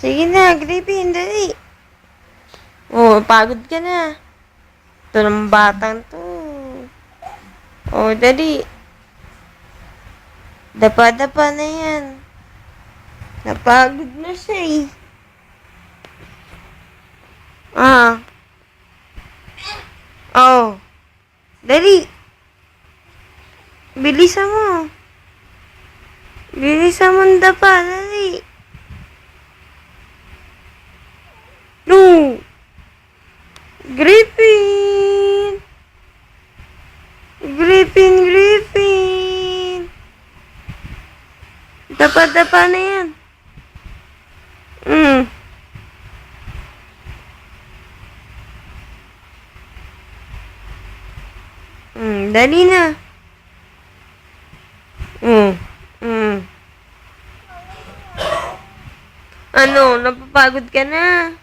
Sige na, Griffin, dali. Oh, pagod ka na. Ito ng batang to. Oh, dali. Dapa-dapa na yan. Napagod na siya eh. Ah. Oh. Dali. Bilisan mo. Bilisan mo ang dapa, dali. No. Griffin. Griffin. Dapa-dapa na yan. Dali na. Ano, napapagod ka na?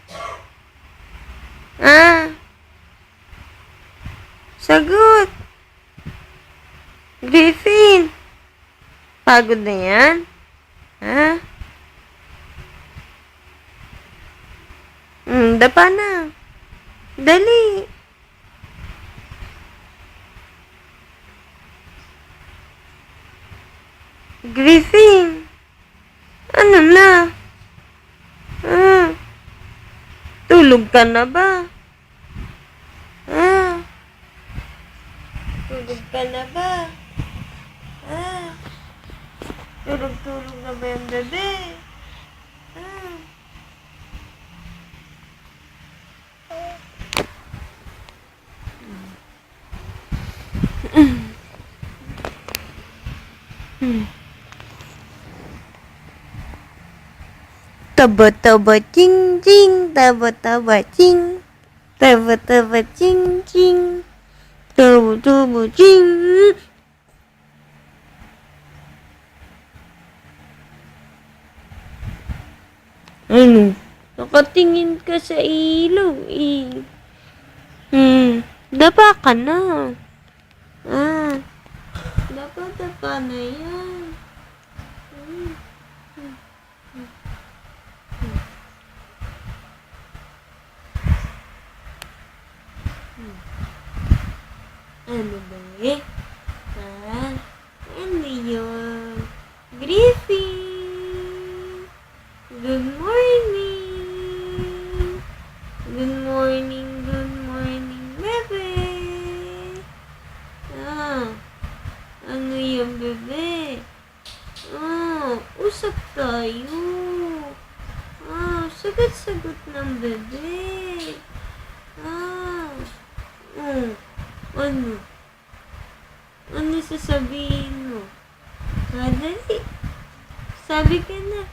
Ah? Sagot. Griffin. Pagod na yan? Ha? Dapa na. Dali. Griffin. Ano na? Tulog ka na ba? Tulog ka na ba? Tulog-tulog na ba yung bebe? Taba-taba ching-ching, taba-taba ching. Taba-taba ching-ching. Taba-taba ching. Ano? Nakatingin ka sa ilaw eh. Dapa ka na. Dapa-dapa na yan. Ano ba eh? Ano yun? Griffin! Good morning! Good morning, bebe! Ano yung bebe? Usap tayo. Sagot-sagot ng bebe. Ano? Ano sasabihin mo? Dali. Sabi ka na.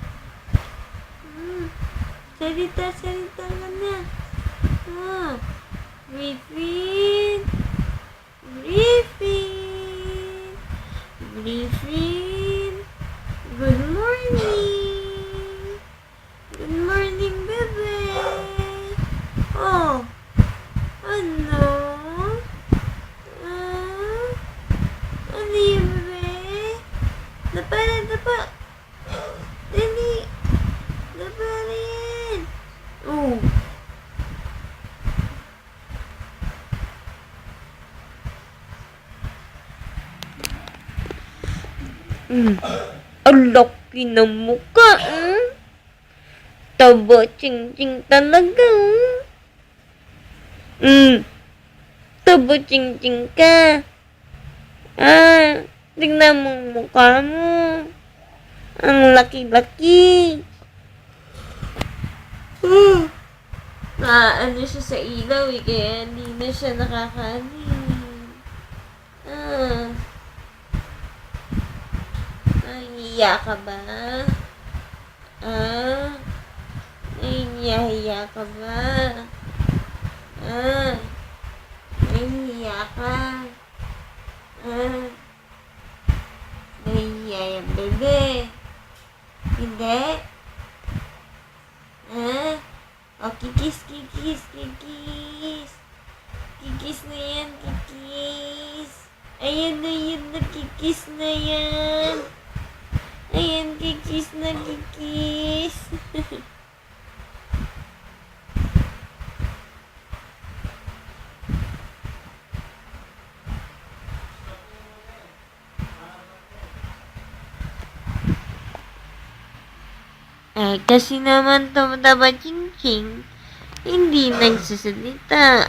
Salita ka na. Griffin. Good morning. Good morning, bebe. Ano? Ano yung bebe? Dapa. Dali. Dapa na yan. Ang laki ng mukha, Taba ching-ching talaga, Taba ching-ching ka. Tignan mo ang mukha mo. Ang laki-laki. Ano siya sa ilaw eh, kaya hindi na siya nakakanin. Nahihiya ka ba? Nahihiya ka ba? Nahihiya ka? Nahihiya yung bebe? Hindi? Kikis. Kikis na yan, kikis. Ayan na yun, nakikis na yan. Ayan, kikis na kikis. Kasi naman taba ching-ching, hindi nagsasalita.